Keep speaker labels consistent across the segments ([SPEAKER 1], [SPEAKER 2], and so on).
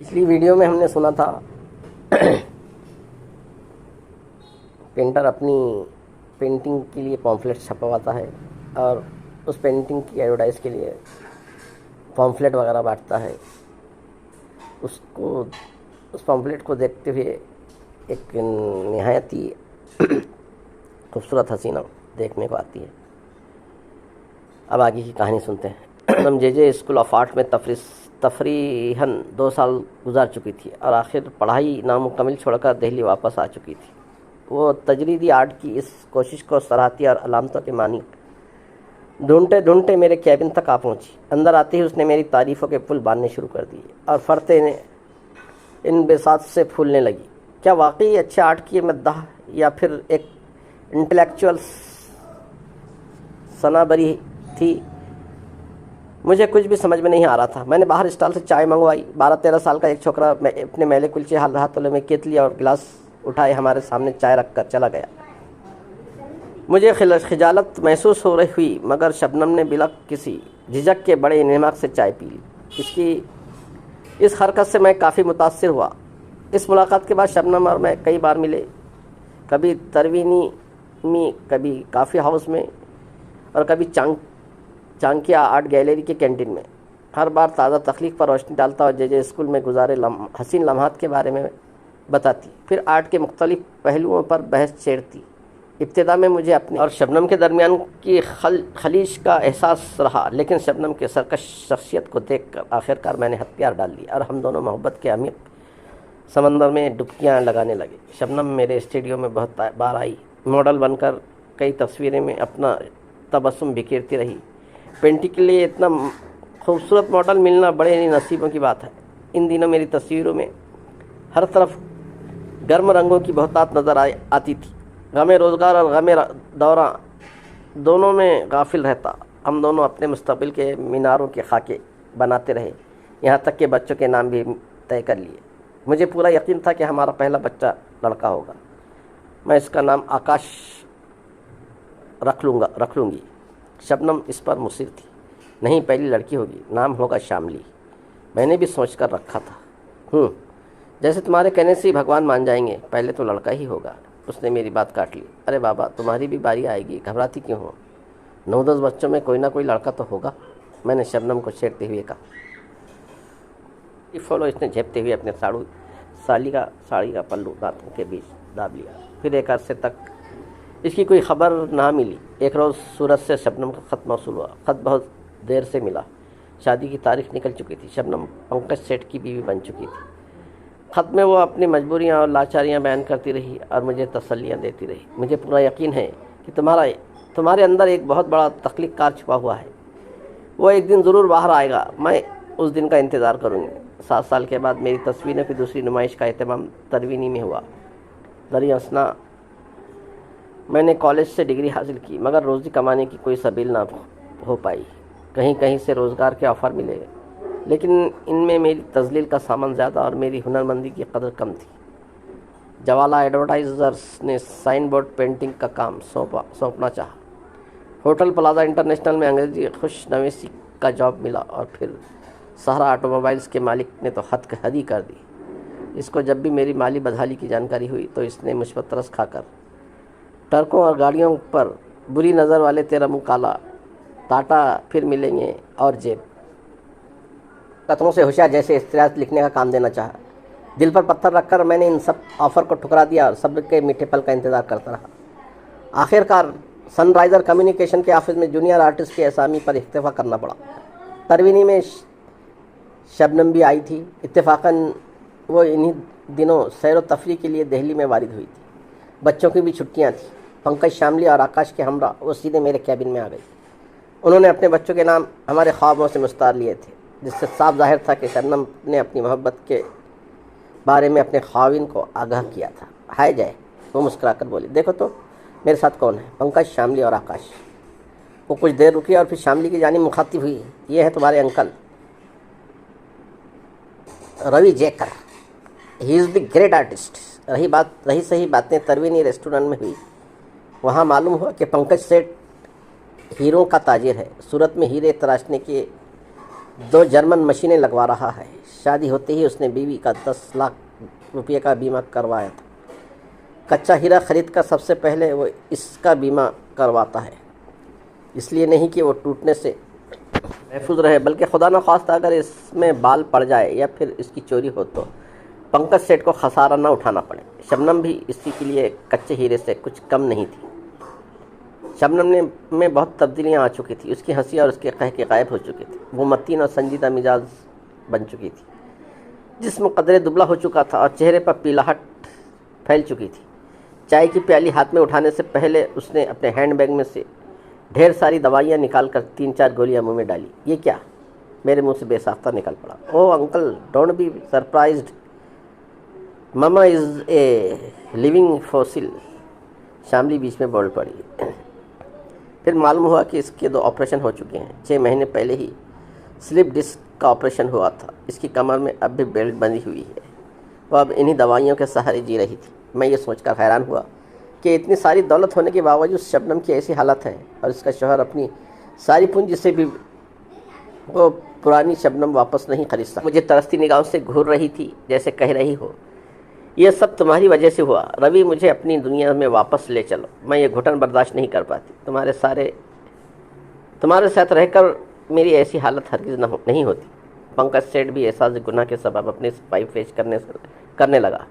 [SPEAKER 1] पिछली वीडियो में हमने सुना था पेंटर अपनी पेंटिंग के लिए पॉम्फलेट छपवाता है और उस पेंटिंग की एडवर्टाइज के लिए पॉम्फलेट वगैरह बांटता है। उस पॉम्फलेट को देखते हुए एक निहायत ही खूबसूरत हसीना देखने को आती है। अब आगे की कहानी सुनते हैं। हम जे स्कूल ऑफ आर्ट में तफरीहन 2 साल गुजार चुकी थी और आखिर पढ़ाई नामुकम्मल छोड़कर दिल्ली वापस आ चुकी थी। वो तजरीदी आर्ट की इस कोशिश को सराहती और अलामतों के मानी ढूंढते ढूंढते मेरे कैबिन तक आ पहुंची। अंदर आते ही उसने मेरी तारीफ़ों के पुल बांधने शुरू कर दिए और फरते ने इन बेसात से फूलने लगी। क्या वाकई अच्छे आर्ट की मद्दाह या फिर एक इंटेलेक्चुअल सनाबरी थी? मुझे कुछ भी समझ में नहीं आ रहा था। मैंने बाहर स्टॉल से चाय मंगवाई। 12-13 साल का एक छोकरा अपने मैले कुलचे हाथों में केतली और गिलास उठाए हमारे सामने चाय रख कर चला गया। मुझे खिजालत महसूस हो रही हुई, मगर शबनम ने बिला किसी झिझक के बड़े नमक से चाय पी ली। इसकी इस हरकत से मैं काफ़ी मुतासिर हुआ। इस मुलाकात के बाद शबनम और मैं कई बार मिले, कभी तरवीनी में, कभी काफ़ी हाउस में और कभी चांकिया आर्ट गैलरी के कैंटीन में। हर बार ताज़ा तख्लीक पर रोशनी डालता और जे स्कूल में गुजारे हसीन लम्हात के बारे में बताती, फिर आर्ट के मुख्तलिफ पहलुओं पर बहस छेड़ती। इब्तिदा में मुझे अपने और शबनम के दरमियान की खलीज का एहसास रहा, लेकिन शबनम के सरकश शख्सियत को देखकर आखिरकार मैंने हथियार डाल ली और हम दोनों मोहब्बत के अमीर समंदर में डुबकियाँ लगाने लगे। शबनम मेरे स्टूडियो में बहुत बार आई। मॉडल बनकर कई तस्वीरें में अपना तबस्सुम बिखेरती रही। पेंटिंग के लिए इतना खूबसूरत मॉडल मिलना बड़े ही नसीबों की बात है। इन दिनों मेरी तस्वीरों में हर तरफ गर्म रंगों की बहुतात नज़र आती थी। गमे रोज़गार और गमे दौरा दोनों में गाफिल रहता। हम दोनों अपने मुस्तकबिल के मीनारों के खाके बनाते रहे, यहाँ तक कि बच्चों के नाम भी तय कर लिए। मुझे पूरा यकीन था कि हमारा पहला बच्चा लड़का होगा। मैं इसका नाम आकाश रख लूँगी। शबनम इस पर मुसिर थी। नहीं, पहली लड़की होगी, नाम होगा शामली। मैंने भी सोच कर रखा था। जैसे तुम्हारे कहने से ही भगवान मान जाएंगे, पहले तो लड़का ही होगा। उसने मेरी बात काट ली। अरे बाबा, तुम्हारी भी बारी आएगी, घबराती क्यों हो? 9-10 बच्चों में कोई ना कोई लड़का तो होगा, मैंने शबनम को छेड़ते हुए कहा। फॉलो इसने झेपते हुए अपने साड़ी का पल्लू दांतों के बीच दाब लिया। फिर एक अरसे तक इसकी कोई खबर ना मिली। एक रोज़ सूरत से शबनम का ख़त मौसूल हुआ। ख़त बहुत देर से मिला। शादी की तारीख निकल चुकी थी। शबनम पंकज सेठ की बीवी बन चुकी थी। ख़त में वो अपनी मजबूरियां और लाचारियां बयान करती रही और मुझे तसल्लियां देती रही। मुझे पूरा यकीन है कि तुम्हारे अंदर एक बहुत बड़ा तख्लीक़कार छुपा हुआ है। वो एक दिन ज़रूर बाहर आएगा। मैं उस दिन का इंतज़ार करूँगी। 7 साल के बाद मेरी तस्वीरों की दूसरी नुमाइश का एहतमाम तरवीनी में हुआ। दरियासना मैंने कॉलेज से डिग्री हासिल की, मगर रोज़ी कमाने की कोई सबील ना हो पाई। कहीं से रोज़गार के ऑफ़र मिले, लेकिन इनमें मेरी तज़लील का सामान ज़्यादा और मेरी हुनरमंदी की कदर कम थी। जवाला एडवर्टाइज़र्स ने साइन बोर्ड पेंटिंग का काम सौंपना चाहा। होटल प्लाजा इंटरनेशनल में अंग्रेज़ी खुशनवीसी का जॉब मिला और फिर सहरा ऑटोमोबाइल्स के मालिक ने तो हद ही कर दी। इसको जब भी मेरी माली बदहाली की जानकारी हुई तो इसने मुझ पर तरस खाकर ट्रकों और गाड़ियों पर बुरी नज़र वाले तेरा मुँह काला, टाटा फिर मिलेंगे और जेब कतरों से होशियार जैसे इस्तिरात लिखने का काम देना चाहा। दिल पर पत्थर रखकर मैंने इन सब ऑफ़र को ठुकरा दिया और सब्र के मीठे पल का इंतज़ार करता रहा। आखिरकार सनराइज़र कम्युनिकेशन के ऑफिस में जूनियर आर्टिस्ट की असामी पर इख्तिफा करना पड़ा। तरवीनी में शबनम भी आई थी। इत्तेफाकन वो इन्हीं दिनों सैर व तफरी के लिए दिल्ली में वारिद हुई थी। बच्चों की भी छुट्टियाँ थीं। पंकज, शामली और आकाश के हमरा वो सीधे मेरे कैबिन में आ गई। उन्होंने अपने बच्चों के नाम हमारे ख्वाबों से मुस्तार लिए थे, जिससे साफ जाहिर था कि शबनम ने अपनी मोहब्बत के बारे में अपने ख्वाबिन को आगाह किया था। हाय जय, वो मुस्कुराकर बोली, देखो तो मेरे साथ कौन है? पंकज, शामली और आकाश। वो कुछ देर रुकी और फिर शामली की जानिब मुखातिब हुई। ये है तुम्हारे अंकल रवि जेकर, he is the great artist. रही सही बातें तरवीनी रेस्टोरेंट में हुई। वहाँ मालूम हुआ कि पंकज सेठ हीरों का ताजिर है। सूरत में हीरे तराशने के 2 जर्मन मशीनें लगवा रहा है। शादी होते ही उसने बीवी का 10 लाख रुपये का बीमा करवाया था। कच्चा हीरा खरीद कर सबसे पहले वो इसका बीमा करवाता है, इसलिए नहीं कि वो टूटने से महफूज रहे, बल्कि खुदा न खास्ता अगर इसमें बाल पड़ जाए या फिर इसकी चोरी हो तो पंकज सेठ को खसारा न उठाना पड़े। शबनम भी इसी के लिए कच्चे हीरे से कुछ कम नहीं थी। शबनम में बहुत तब्दीलियाँ आ चुकी थी। उसकी हंसी और उसके कह के गायब हो चुकी थी। वो मतीन और संजीदा मिजाज बन चुकी थी। जिस्म कदरे दुबला हो चुका था और चेहरे पर पीलाहट फैल चुकी थी। चाय की प्याली हाथ में उठाने से पहले उसने अपने हैंडबैग में से ढेर सारी दवाइयाँ निकालकर 3-4 गोलियाँ मुँह में डाली। ये क्या? मेरे मुंह से बेसाख्ता निकल पड़ा। Oh uncle, don't be surprised, mama is a living fossil. Shamli बीच में बोल पड़ी। फिर मालूम हुआ कि इसके 2 ऑपरेशन हो चुके हैं। 6 महीने पहले ही स्लिप डिस्क का ऑपरेशन हुआ था। इसकी कमर में अब भी बेल्ट बंधी हुई है। वह अब इन्हीं दवाइयों के सहारे जी रही थी। मैं ये सोचकर हैरान हुआ कि इतनी सारी दौलत होने के बावजूद शबनम की ऐसी हालत है और इसका शौहर अपनी सारी पूंजी से भी वो पुरानी शबनम वापस नहीं खरीद सकता। मुझे तरसती निगाहों से घूर रही थी, जैसे कह रही हो, यह सब तुम्हारी वजह से हुआ। रवि, मुझे अपनी दुनिया में वापस ले चलो। मैं ये घुटन बर्दाश्त नहीं कर पाती। तुम्हारे साथ रहकर मेरी ऐसी हालत हरगिज़ नहीं होती। पंकज सेठ भी एहसास गुनाह के सबब अपनी सफाई पेश करने लगा।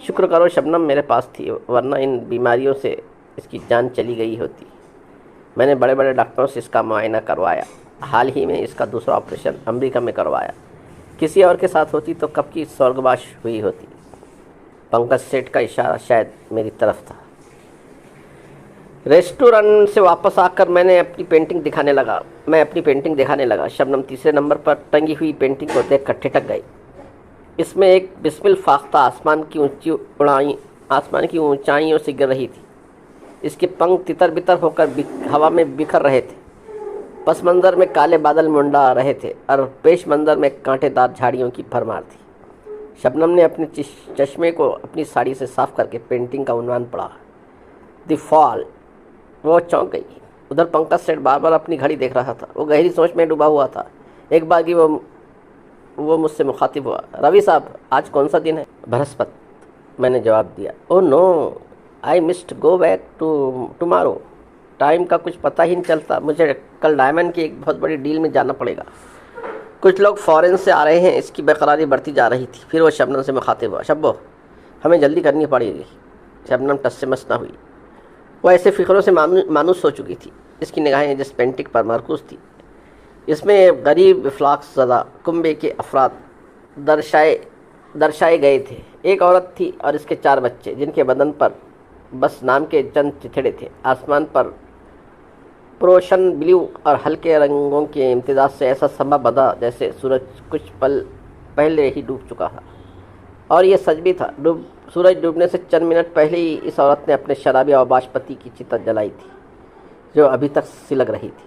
[SPEAKER 1] शुक्र करो शबनम मेरे पास थी, वरना इन बीमारियों से इसकी जान चली गई होती। मैंने बड़े बड़े डॉक्टरों से इसका मुआयना करवाया। हाल ही में इसका दूसरा ऑपरेशन अमेरिका में करवाया। किसी और के साथ होती तो कब की स्वर्गवास हुई होती। पंकज सेठ का इशारा शायद मेरी तरफ था। रेस्टोरेंट से वापस आकर मैं अपनी पेंटिंग दिखाने लगा। शबनम तीसरे नंबर पर टंगी हुई पेंटिंग को देखकर ठिठक गई। इसमें एक बिस्मिल फाख्ता आसमान की ऊंचाइयों से गिर रही थी। इसके पंख तितर बितर होकर हवा में बिखर रहे थे। पस मंज़र में काले बादल मुंडा रहे थे और पेश मंज़र में कांटेदार झाड़ियों की भरमार थी। शबनम ने अपने चश्मे को अपनी साड़ी से साफ करके पेंटिंग का उन्वान पढ़ा, द फॉल। वो चौंक गई। उधर पंकज सेठ बार बार अपनी घड़ी देख रहा था। वो गहरी सोच में डूबा हुआ था। एक बार की वो मुझसे मुखातिब हुआ, रवि साहब, आज कौन सा दिन है? बृहस्पति, मैंने जवाब दिया। Oh no, I must go back tomorrow. Time का कुछ पता ही नहीं चलता। मुझे कल डायमंड की एक बहुत बड़ी डील में जाना पड़ेगा। कुछ लोग फॉरेन से आ रहे हैं। इसकी बेकरारी बढ़ती जा रही थी। फिर वो शबनम से मुखातिब हुआ, शब्बो, हमें जल्दी करनी पड़ेगी। शबनम टस से मस न हुई। वह ऐसे फ़िक्रों से मानूस हो चुकी थी। इसकी निगाहें जिस पेंटिंग पर मरकूज़ थी, इसमें गरीब इफ्लाक्स ज़दा कुंबे के अफराद दर्शाए गए थे। एक औरत थी और इसके 4 बच्चे, जिनके बदन पर बस नाम के चंद चिथड़े थे। आसमान पर प्रोशन ब्लू और हल्के रंगों के इम्तिजाज से ऐसा समा बदा जैसे सूरज कुछ पल पहले ही डूब चुका था। और ये सच भी था। सूरज डूबने से चंद मिनट पहले ही इस औरत ने अपने शराबी और बाशपति की चिता जलाई थी, जो अभी तक सिलग रही थी।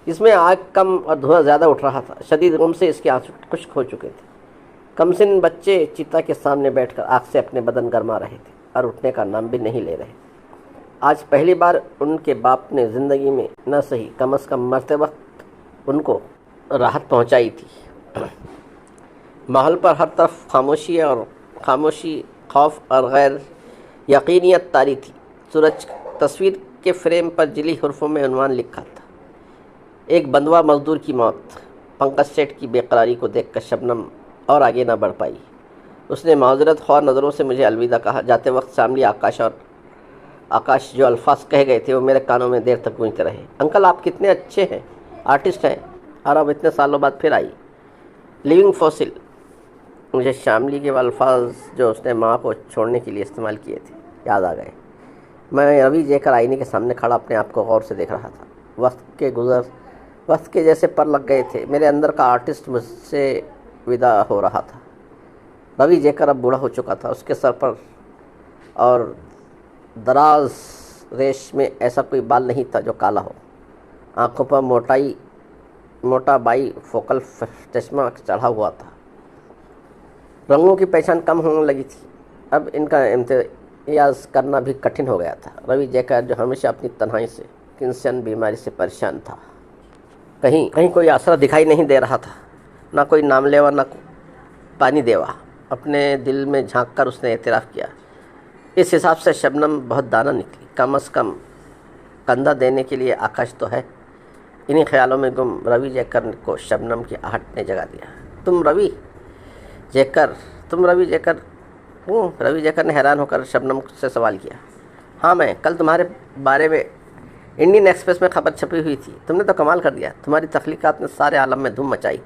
[SPEAKER 1] इसमें आग कम और धुआं ज़्यादा उठ रहा था। शदीद गम से इसके आंसू खुश्क हो चुके थे। कमसिन बच्चे चिता के सामने बैठकर आग से अपने बदन गरमा रहे थे और उठने का नाम भी नहीं ले रहे थे। आज पहली बार उनके बाप ने ज़िंदगी में न सही कम अज़ कम मरते वक्त उनको राहत पहुंचाई थी। माहौल पर हर तरफ खामोशी, खौफ और गैर यकीनियत तारी थी। सूरज तस्वीर के फ्रेम पर जिली हुर्फों में उन्वान लिखा था, एक बंधुआ मजदूर की मौत। पंकज सेठ की बेकरारी को देखकर शबनम और आगे न बढ़ पाई। उसने माजरत ख्वार नज़रों से मुझे अलविदा कहा। जाते वक्त शामली आकाश जो अल्फाज कह गए थे वो मेरे कानों में देर तक गूंजते रहे। अंकल, आप कितने अच्छे हैं, आर्टिस्ट हैं, और अब इतने सालों बाद फिर आई। Living fossil. मुझे शामली के अल्फाज जो उसने माँ को छोड़ने के लिए इस्तेमाल किए थे याद आ गए। मैं रवि जेकर आईने के सामने खड़ा अपने आप को गौर से देख रहा था। वक्त के जैसे पर लग गए थे। मेरे अंदर का आर्टिस्ट मुझसे विदा हो रहा था। रवि जेकर अब बूढ़ा हो चुका था। उसके सर पर और दराज रेश में ऐसा कोई बाल नहीं था जो काला हो। आंखों पर मोटा बाई फोकल चश्मा चढ़ा हुआ था। रंगों की पहचान कम होने लगी थी। अब इनका इम्तियाज़ करना भी कठिन हो गया था। रवि जेकर जो हमेशा अपनी तन्हाई से किंसन बीमारी से परेशान था, कहीं कोई आसरा दिखाई नहीं दे रहा था। ना कोई नाम लेवा ना पानी देवा, अपने दिल में झांक कर उसने एतराफ़ किया। इस हिसाब से शबनम बहुत दाना निकली, कम अज़ कम कंधा देने के लिए आकाश तो है। इन्हीं ख्यालों में गुम रवि जयकर को शबनम की आहट ने जगा दिया। तुम रवि जयकर हूँ? रवि जयकर ने हैरान होकर शबनम से सवाल किया। हाँ मैं, कल तुम्हारे बारे में इंडियन एक्सप्रेस में खबर छपी हुई थी। तुमने तो कमाल कर दिया, तुम्हारी तख्लीकात ने सारे आलम में धूम मचाई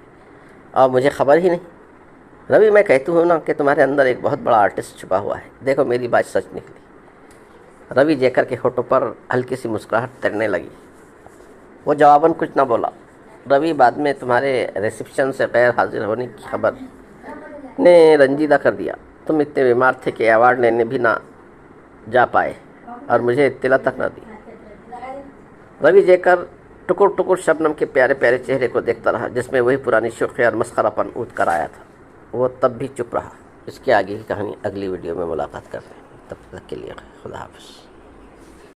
[SPEAKER 1] और मुझे खबर ही नहीं। रवि, मैं कहती हूँ ना कि तुम्हारे अंदर एक बहुत बड़ा आर्टिस्ट छुपा हुआ है। देखो मेरी बात सच निकली। रवि जयकर के होठों पर हल्की सी मुस्कुराहट तैरने लगी। वो जवाबन कुछ ना बोला। रवि, बाद में तुम्हारे रिसेप्शन से गैर हाजिर होने की खबर ने रंजीदा कर दिया। तुम इतने बीमार थे कि अवार्ड लेने भी ना जा पाए और मुझे इत्तला तक ना दी। रवि जयकर टुकुर टुकुर शबनम के प्यारे प्यारे चेहरे को देखता रहा, जिसमें वही पुरानी शुक्रिया और मस्खरापन ऊद कर आया था। वो तब भी चुप रहा। इसके आगे की कहानी अगली वीडियो में मुलाकात करते हैं। तब तक के लिए खुदा हाफ़िज़।